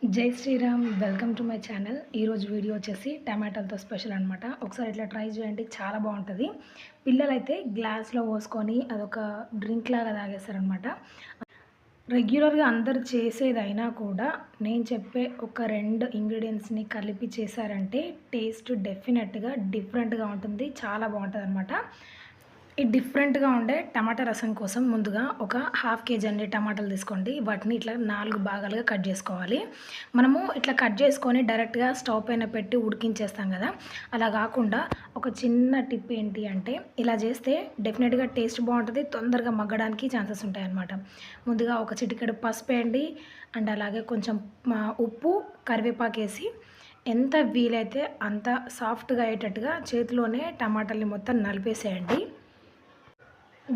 జై Sriram. Welcome to my channel. ఈరోజు video వచ్చేసి టమాటాలతో స్పెషల్ అనమాట. ఒకసారి ఇట్లా ట్రై చేయండి, చాలా బాగుంటుంది. పిల్లలైతే గ్లాస్లో పోసుకొని అదొక డ్రింక్ లాగా తాగేస్తారనమాట. రెగ్యులర్గా అందరు చేసేదైనా కూడా నేను చెప్పే ఒక 2 ఇంగ్రీడియంట్స్ని కలిపి చేశారంటే టేస్ట్ డెఫినెట్గా డిఫరెంట్గా ఉంటుంది, చాలా బాగుంటుంది అనమాట. ఈ డిఫరెంట్గా ఉండే టమాటా రసం కోసం ముందుగా ఒక ½ కేజీ అన్ని టమాటాలు తీసుకోండి. వాటిని ఇట్లా 4 భాగాలుగా కట్ చేసుకోవాలి. మనము ఇట్లా కట్ చేసుకొని డైరెక్ట్గా స్టవ్ పైన పెట్టి ఉడికించేస్తాం కదా, అలా కాకుండా ఒక చిన్న టిప్ ఏంటి అంటే ఇలా చేస్తే డెఫినెట్గా టేస్ట్ బాగుంటుంది, తొందరగా మగ్గడానికి ఛాన్సెస్ ఉంటాయి అన్నమాట. ముందుగా ఒక చిటికెడు పసుపు వేయండి, అండ్ అలాగే కొంచెం ఉప్పు, కరివేపాకు వేసి ఎంత వీలైతే అంత సాఫ్ట్గా అయ్యేటట్టుగా చేతిలోనే టమాటాలని మొత్తం నలిపేసేయండి.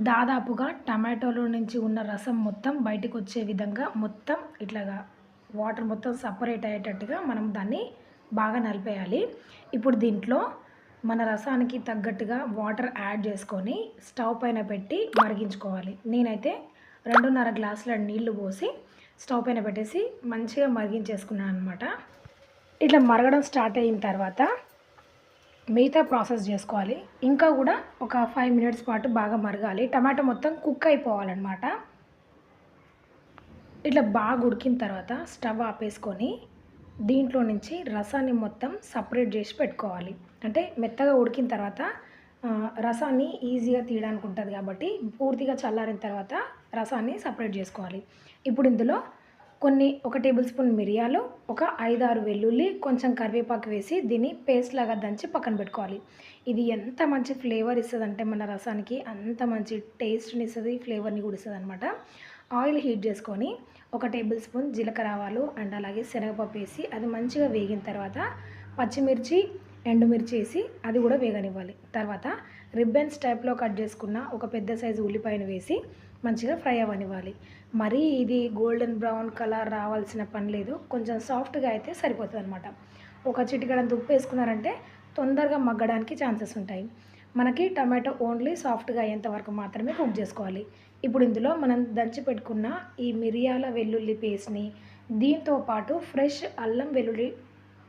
దాదాపుగా టమాటోలో నుంచి ఉన్న రసం మొత్తం బయటకు వచ్చే విధంగా మొత్తం ఇట్లాగా వాటర్ మొత్తం సపరేట్ అయ్యేటట్టుగా మనం దాన్ని బాగా నలిపేయాలి. ఇప్పుడు దీంట్లో మన రసానికి తగ్గట్టుగా వాటర్ యాడ్ చేసుకొని స్టవ్ పైన పెట్టి మరిగించుకోవాలి. నేనైతే 2.5 గ్లాసుల నీళ్లు పోసి స్టవ్ పైన పెట్టేసి మంచిగా మరిగించేసుకున్నాను అనమాట. ఇట్లా మరగడం స్టార్ట్ అయిన తర్వాత మిగతా ప్రాసెస్ చేసుకోవాలి. ఇంకా కూడా ఒక 5 మినిట్స్ పాటు బాగా మరగాలి. టమాటా మొత్తం కుక్ అయిపోవాలన్నమాట. ఇట్లా బాగా ఉడికిన తర్వాత స్టవ్ ఆపేసుకొని దీంట్లో నుంచి రసాన్ని మొత్తం సపరేట్ చేసి పెట్టుకోవాలి. అంటే మెత్తగా ఉడికిన తర్వాత రసాన్ని ఈజీగా తీయడానికి ఉంటుంది కాబట్టి పూర్తిగా చల్లారిన తర్వాత రసాన్ని సపరేట్ చేసుకోవాలి. ఇప్పుడు ఇందులో ఒక టేబుల్ స్పూన్ మిరియాలు, ఒక 5-6 వెల్లుల్లి, కొంచెం కరివేపాకు వేసి దీన్ని పేస్ట్ లాగా దంచి పక్కన పెట్టుకోవాలి. ఇది ఎంత మంచి ఫ్లేవర్ ఇస్తుందంటే మన రసానికి అంత మంచి టేస్ట్ని ఇస్తుంది, ఫ్లేవర్ని కూడా ఇస్తుంది అనమాట. ఆయిల్ హీట్ చేసుకొని ఒక టేబుల్ స్పూన్ జీలకర్ర ఆవాలు అండ్ అలాగే శనగపప్పు వేసి అది మంచిగా వేగిన తర్వాత పచ్చిమిర్చి, ఎండుమిర్చి వేసి అది కూడా వేగనివ్వాలి. తర్వాత రిబ్బన్స్ టైప్లో కట్ చేసుకున్న ఒక పెద్ద సైజు ఉల్లిపాయను వేసి మంచిగా ఫ్రై అవ్వనివ్వాలి. మరీ ఇది గోల్డెన్ బ్రౌన్ కలర్ రావాల్సిన పని లేదు, కొంచెం సాఫ్ట్గా అయితే సరిపోతుంది అనమాట. ఒక చిటికెడంత ఉప్పు వేసుకున్నారంటే తొందరగా మగ్గడానికి ఛాన్సెస్ ఉంటాయి. మనకి టమాటో ఓన్లీ సాఫ్ట్గా అయ్యేంత వరకు మాత్రమే కుక్ చేసుకోవాలి. ఇప్పుడు ఇందులో మనం దంచి పెట్టుకున్న ఈ మిరియాల వెల్లుల్లి పేస్ట్ని, దీంతో పాటు ఫ్రెష్ అల్లం వెల్లుల్లి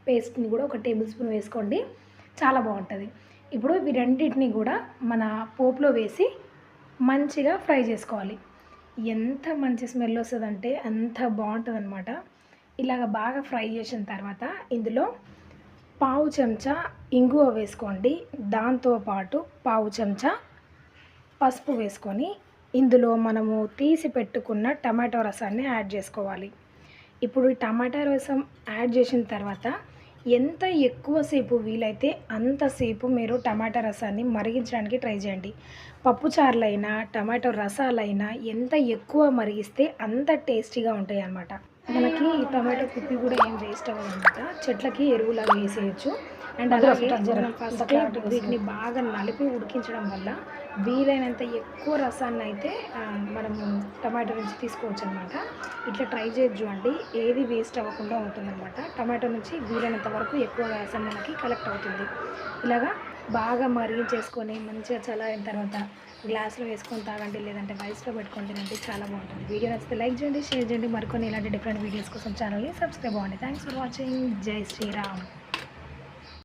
పేస్ట్ని కూడా ఒక టేబుల్ స్పూన్ వేసుకోండి, చాలా బాగుంటుంది. ఇప్పుడు ఇవి రెండింటిని కూడా మన పోపులో వేసి మంచిగా ఫ్రై చేసుకోవాలి. ఎంత మంచి స్మెల్ వస్తుందంటే అంత బాగుంటుంది అనమాట. ఇలాగ బాగా ఫ్రై చేసిన తర్వాత ఇందులో పావు చెంచా ఇంగువ వేసుకోండి, దాంతోపాటు పావు చెంచా పసుపు వేసుకొని ఇందులో మనము తీసి పెట్టుకున్న టమాటో రసాన్ని యాడ్ చేసుకోవాలి. ఇప్పుడు ఈ టమాటా రసం యాడ్ చేసిన తర్వాత ఎంత ఎక్కువసేపు వీలైతే అంతసేపు మీరు టమాటా రసాన్ని మరిగించడానికి ట్రై చేయండి. పప్పుచారులైనా టమాటో రసాలైనా ఎంత ఎక్కువ మరిగిస్తే అంత టేస్టీగా ఉంటాయి అన్నమాట. మనకి ఈ టమాటో కుప్పి కూడా ఏం వేస్ట్ అవ్వదన్నమాట, చెట్లకి ఎరువులాగా వేసేయచ్చు. అండ్ అలాగే మనం ఫస్ట్ వీటిని బాగా నలిపి ఉడికించడం వల్ల వీలైనంత ఎక్కువ రసాన్ని అయితే మనము టమాటో నుంచి తీసుకోవచ్చు అనమాట. ఇట్లా ట్రై చేయొచ్చు అండి, ఏది వేస్ట్ అవ్వకుండా ఉంటుందన్నమాట. టమాటో నుంచి వీలైనంత వరకు ఎక్కువ రసం మనకి కలెక్ట్ అవుతుంది. ఇలాగా బాగా మరిగించేసుకొని మంచిగా చల్లారిన తర్వాత గ్లాస్లో వేసుకొని తాగండి, లేదంటే రైస్లో పెట్టుకొని తినండి, చాలా బాగుంటుంది. వీడియో నచ్చితే లైక్ చేయండి, షేర్ చేయండి. మరికొన్ని ఇలాంటి డిఫరెంట్ వీడియోస్ కోసం ఛానల్ని సబ్స్క్రైబ్ అవ్వండి. Thanks for watching. జై శ్రీరామ్.